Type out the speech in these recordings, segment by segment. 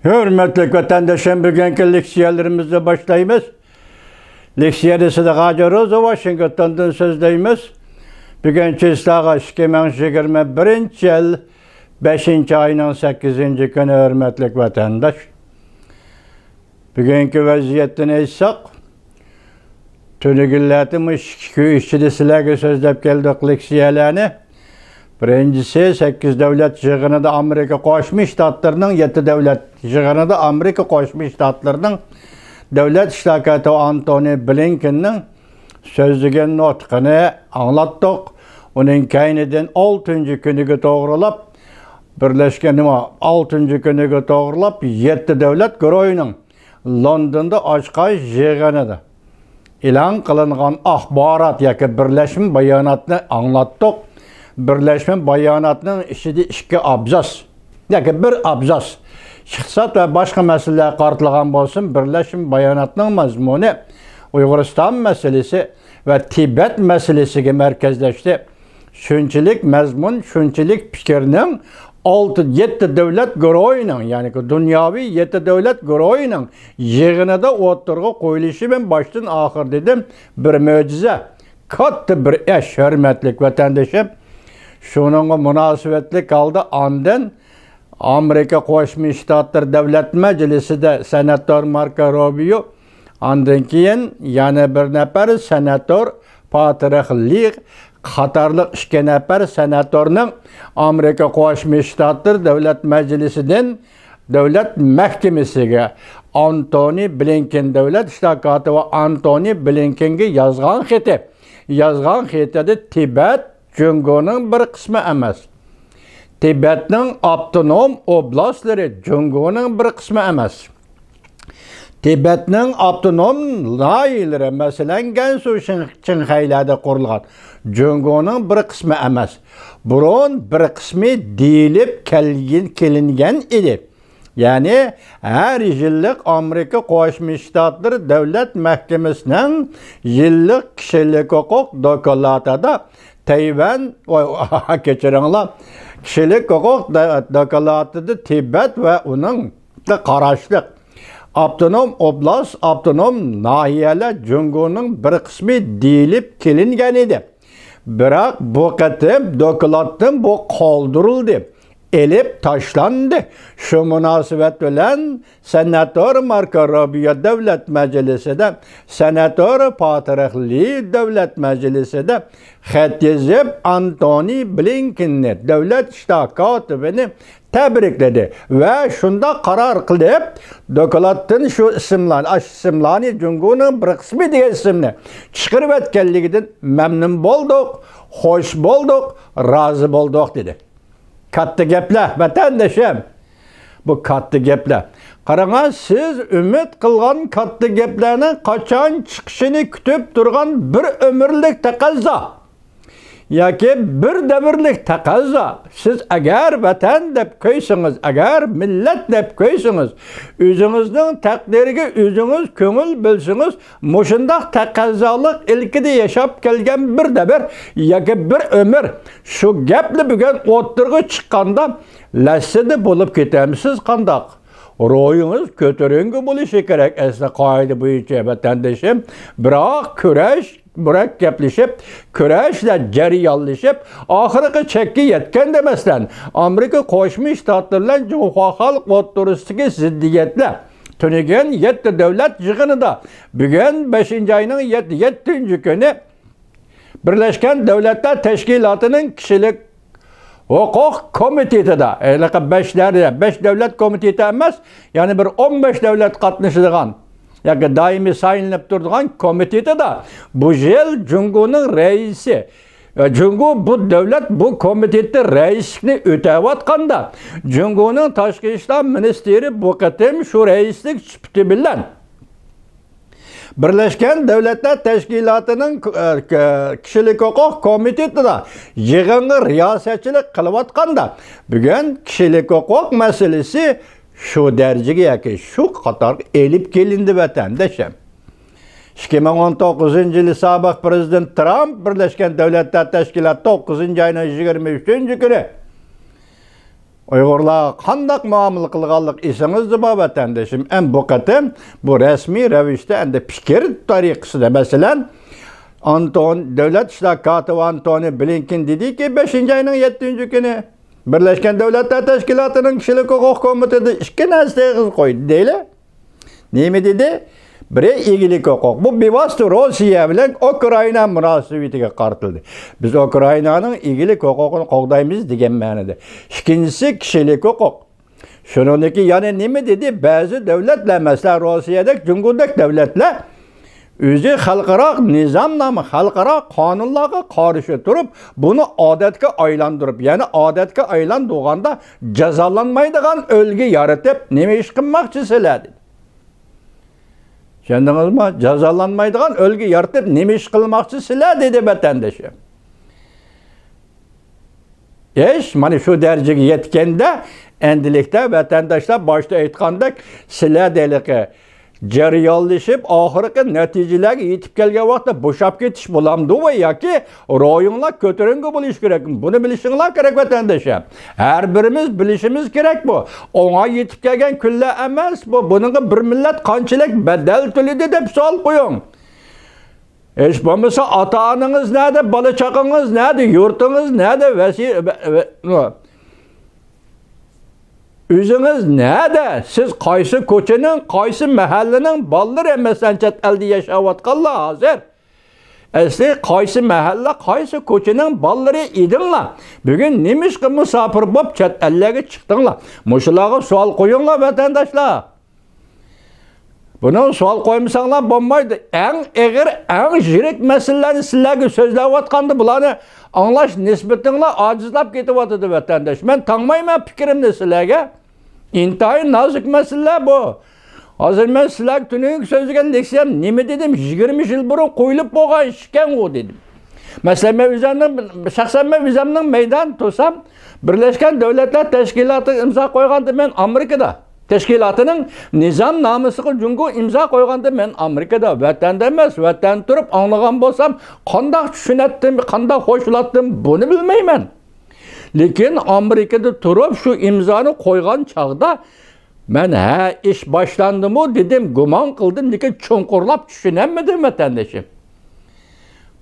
Hürmetli vatandaşım, bugünkü leksiyalarımızla başlayımız. Leksiyada Sıdıka Rozova, Washington'dan sözdeyimiz. Bugünkü islağa 2021 yıl 5. ayının 8. günü hürmetli vatandaş. Bugünkü vaziyetten eysaq, tünügülletimiz işçili silahı sözlep geldik leksiyalarını. Birincisi 8 devlet yığınıda Amerika Qo'shma Shtatlarının 7 devlet yığınıda Amerika Qo'shma Shtatlarının devlet iştirakatı Antony Blinken'nin sözlügen notqını anlattık. Onun kaynidan 6. günüge toğrulap, Birleşken 6. günüge toğrulap 7 devlet guruhunun London'da açqan yığınıda e'lon qilingan axborot yoki birleşme bayonotni anlattık. Birleşme bayonotning ichida 2 abzas yoki 1 abzas iqtisod va boshqa masalalar qoritilgan bo'lsin. Birleşme bayonotning mazmuni Uyg'uriston masalasi va Tibet masalasiga markazlashdi. Shunchalik mazmun, shunchalik fikrning 6-7 devlet guruhining, ya'ni dunyoviy 7 devlet guruhining yig'inida o'tirg'i qo'yilishi men boshdan oxir dedim bir mo'jiza, katta bir ish, hurmatli vatandoshim. Şununla münasebetlik aldı andın Amerika Qo'shma Shtatlar Davlat Majlisida senator Marco Rubio, andın keyin yana bir nafar senator Patrick Leahy qatorliq 2 nafar senatorning Amerika Qo'shma Shtatlar Davlat Majlisidan Davlat Mahkamasiga Antony Blinken davlat ishtirokati va Antony Blinkenga yozgan xatida Tibet Jungo'nun bir kısmı emas. Tibet'nin avtonom oblastları Jungo'nun bir kısmı emas. Tibet'nin avtonom layihleri, mesela Gansu Çinxaylarda kurulgan Jungo'nun bir kısmı emas. Burun bir kısmı deyilip kelingen idi. Yani her yıllık Amerika Qo'shma Shtatlar Davlat Mahkamasining yıllık kişilik hukuk dokumentada Tayvan keçiringlar, kişilik hukuk dokumentada Tibet ve onun da qarashliq avtonom oblast, avtonom nahiyeler Jungo'nun bir kısmı deyilip kelingan edi. Biroq bu qatim dokumentdan bu qoldirildi. Elip taşlandı. Şu münasebet bilen Senator Marco Rubio Devlet Meclisi'de, Senator Patrick Leahy Devlet Meclisi'de xat yazıp Antony Blinken'ni devlet ishtirokatini tebrikledi ve şunda karar kılıp dokumentdan şu isimlarni Jungo'nun bir kısmı diye isimni çıkarıp etkenliginden memnun bulduk, hoş bulduk, razı bulduk dedi. Katta gepler, vatandaşım. Bu katta gepler. Qarаңыз, siz ümit qilgan katta geplerinin qachon chiqishini kutib turgan bir ömürlük taqazza. Yoki bir davrlik taqazza. Siz agar vatan deb qo'ysangiz, agar millat deb qo'ysangiz, o'zingizning taqdiriga o'zingiz ko'ngil bilsangiz, mushundaq taqazzoliq ilkida yashab kelgan bir davr yoki bir ömür shu gapni bugun o'tirg'i chiqqanda lassida bo'lib ketamsiz qandoq? Ro'yingiz ko'tarinki bo'lishi kerak asli qoida bo'yicha vatandoshim. Biroq kurash murakkablashib, kurashlar jarayonlashib, oxirgi chekka yetgan demasdan Amerika Qo'shma Shtatlar Jumhur xalq o'rtasidagi ziddiyatlar tunagan 7 davlat yig'inida bugun 5. ayning 7. kuni Birleşken Devletler Teşkilatı'nın kişilik hukuk komitetida, 5 devlet komiteti emas, yani bir 15 devlet qatnashadigan yoki daimi saylanib turadigan komitetida bu yil Jungo'nun reisi, Jungo bu devlet bu komitetda reislikni o'tayotganda Jungo'nun tashqi ishlar ministri bu qatim shu reislik sifati bilan Birleşken Devletler Teşkilatı'nın kişilik hukuk komitetida yig'inga riyosetchilik qilayotganda bugün kişilik hukuk meselesi şu darajaga yoki şu qator elib kelindi vatandoshim. 2019 yılı sobiq prezident Trump Birleşken Devletler Teşkilatı 9. ayının 23. günü Uyg'urlar qandaq muomala qilganlik esingizda bor vatandoshim. Bu qatim bu rasmiy ravishda endi fikr tariqasida masalan Davlat ishlar katibi Antony Blinken dediki 5-oyning 7-kuni Birleşken Devletler Teşkilatı'nın Kişilik Hukuk Komitesi 2 narsa koydu deyli. Nemi dedi? Biri ilgilik hukuk. Bu bevosita Rossiya bilan Ukraina münasebetiga qartildi. Biz Ukraina'nın ilgilik hukukunu qo'llaymiz degan ma'noda. İkincisi kişilik hukuk. Shuningdek yana nima dedi? Ba'zi davlatlar, masalan Rossiyadek, Cumhuriyet davlatlar o'zi xalqaro nizomnoma, xalqaro qonunlarga qarshi turib, buni odatga aylantirib, ya'ni odatga aylantirganda jazolanmaydigan o'lgi yaratib, nima ish qilmoqchisizlar dedi. Tushundingizmi? Jazolanmaydigan o'lgi yaratib, nima ish qilmoqchisizlar dedi vatandoshim. Mana shu darajaga yetganda, endilikda vatandoshlar boshda aytgandek, sizlar deylik jarayonlashib oxirgi natijalarga yetib kelgan vaqtda bo'shab ketish bo'lamdi va yoki ro'yinglar ko'tarinki bo'lish kerak. Buni bilishinglar kerak vatandoshlar. Har birimiz bilishimiz kerak bu. O'nga yetib kelgan kunlar emas bu. Buningga bir millat qanchalik badal to'ladi deb savol qo'ying. Hech bo'lmasa ota-onangiz nerede, bola chaqangiz nerede, yurtingiz nerede, Özünüz nerede? Siz qaysi ko'chaning, qaysi mahallaning bolalar emasdan chet elda yashayotganlar hozir. Asli qaysi mahalla, qaysi ko'chaning bolalari edinglar. Bugun nima ishga musofir bo'lib chet ellarga chiqdinglar? Mushularga savol qo'yinglar vatandoshlar. Buni savol qo'ymasanglar bo'lmaydi. Eng og'ir, eng yirik masalalarni sizlarga so'zlayotganda bularni anglash nisbatinglar ojizlab ketyapti vatandosh. Men tangmayman fikrimni sizlarga. Intayin nazik masala bu. Hozir men sizlar tuning so'ziga leksiyam nima dedim? 20 yil burun qo'yilib bo'lgan ishkan u dedim. Masalan men shaxsan men o'zimning maydon to'sam, Birleşken Devletler Teşkilatı imzo qo'yganda men Amerikada Teşkilatı'nın nizam namusiga jungo imzo qo'yganda men Amerikada vatanda emas, vatan turib anglagan bo'lsam, qanday tushunatdim, qanday xo'shlatdim buni bilmayman. Lekin Amerikada turib shu imzoni qo'ygan chaqda men ish boshlandimi dedim, gumon qildim, lekin chunqurlab tushunolmadim vatandoshim.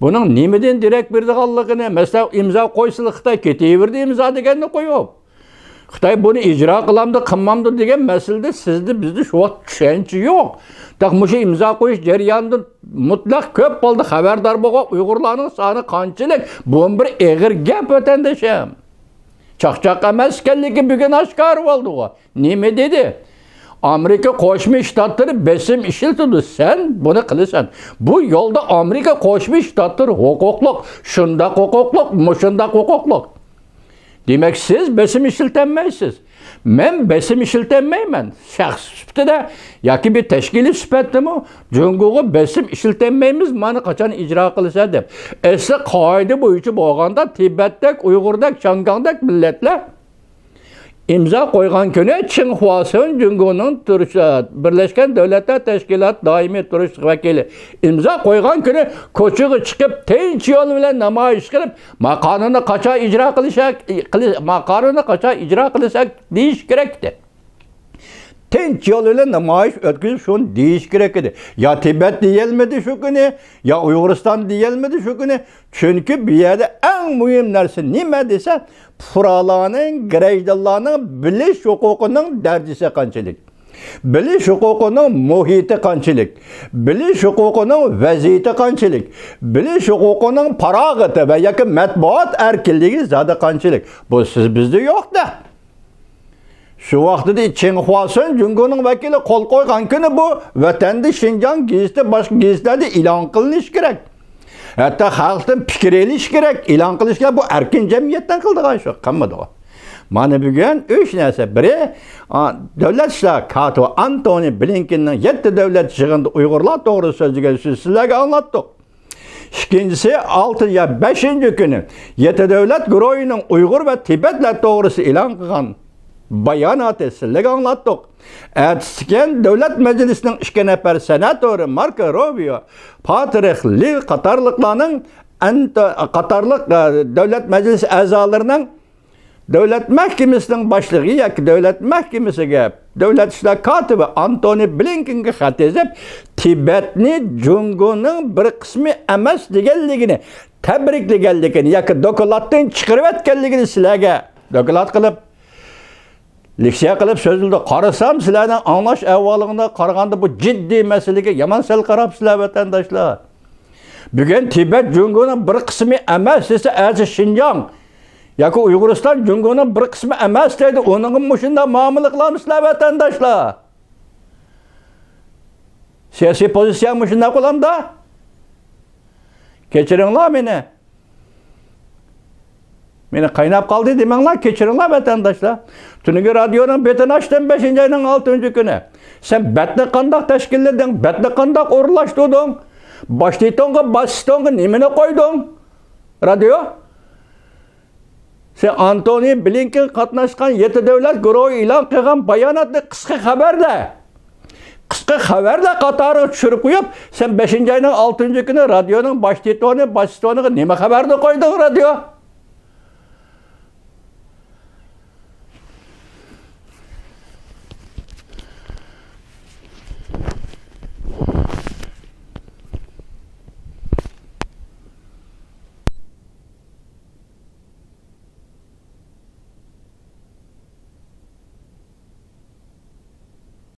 Buning nimadan derak berdiganligini, masalan, imzo qo'ysa Xitoy ketaverdi imzo deganni qo'yib. Xitoy buni ijro qilamdi, qilmamdi degan masalada sizda bizda shu vaqt tushuncha yo'q. Taqmusha imzo qo'yish jarayonida mutlaq ko'p bo'ldi xabardor bo'lgan Uyg'urlarning soni qanchalik? Bu bir og'ir gap vatandoshim. Chaqchaq emas ekanligi bugun oshkor bo'ldi. Nima dedi? Amerika Qo'shma Shtatlari besim ishlatdi. Sen buni qilasan. Bu yo'lda Amerika Qo'shma Shtatlari huquqliq, shundoq huquqliq, mushundoq huquqliq. Demek siz besim işiltenmeysiz. Men besim işiltenmeymen. Şahs süptede, yaki bir teşkili süpette mi? Cunguğu besim işiltenmeyimiz mani kaçan icra kılırsa dep. Esli kaide boyucu boğanda Tibet'tek, Uygur'dak, Şangang'dak milletler imza koygan günü Çinhuası'nın Cunguğu'nun Birleşken Devletler Teşkilat daimi duruş vekili imza koygan günü koçuğu çıkıp tinç yolu bile namayiş kılıp makanını kaça icra kılırsak deyiş gerekti. Tinç yoluyla namayiş ötküzüp şunu deyiş gerekti. Ya Tibet diyelmedi şu günü, ya Uygur'istan diyelmedi şu günü. Çünkü bir yerde en mühim narsa nime desen, furalarının, grejdalarının biliş hukukunun derecesi qanchalik. Biliş hukukunun muhiti qanchalik. Biliş hukukunun vaziyeti qanchalik. Biliş hukukunun paragati ve yakın matbuat erkinligi zada qanchalik. Bu siz bizde yok da. Şu vaqtida Çinhuasın Cungu'nun vekili qo'l qo'ygan kuni bu vatanda Şinjan geziti boshqa gezitlerde e'lon qilinish kerak. Hatta xalqdan fikr elish kerak, e'lon qilish kerak. Bu erkin jamiyatdan qildigan shu, qilmadi u. Mana bugun 3 narsa. Biri davlat ishlar katibi Antony Blinkenning 7 davlat yig'inida Uyg'urlar to'g'risida so'zlagan sizlarga anlatdik. İkincisi 6 ya 5. kuni 7 davlat guruhining Uyg'ur va Tibetlar to'g'risida e'lon qilgan bayonotı sizlarga anlatdik. Ertesiken Devlet Meclisi'nin 2 nafar senatörü Marco Rubio, Patrick Lee qatarlıklarının qatarlık Devlet Meclisi a'zolarining Davlat Mahkamasining boshlig'i yoki Davlat Mahkamasiga Davlat ishlar kotibi Antony Blinkenga xat yozib, Tibetni Jungoning bir qismi emas deganligini, tabriklaganligini yoki dokladdan chiqarib o'tganligini sizlarga doklad qilib, leksiya qilib so'zildi. Qarasam, sizlarning anglash ahvolingizga qaraganda bu jiddiy masalaga yomon sal qarabsizlar vatandoshlar. Bugun Tibet Jungoning bir qismi emas desa, azı Şinjan yoki Uyg'uriston Jungoning bir qismi emas deydi. Onun mushunda muomala qilamizlar vatandoshlar. Siyosiy pozitsiya mushunda qo'lamda. Kechiringlar meni. Meni qaynab qoldi demanglar, kechiringlar vatandoshlar. Tungi radioning betini ochdim 5-oyning 6-kuni. Sen batni qandoq tashkillading? Batni qandoq o'rinlashtirding? Boshlitonga, bassitonga nimani qo'yding? Radio? Sen Antony Blinken qatnashgan 7 davlat guruhi e'lon qilgan bayonotni qisqa xabarda qatori tushirib qo'yib, sen 5-oyning 6-kuni radioning boshlig'i, bassitoniga nima xabarni qo'yding radio?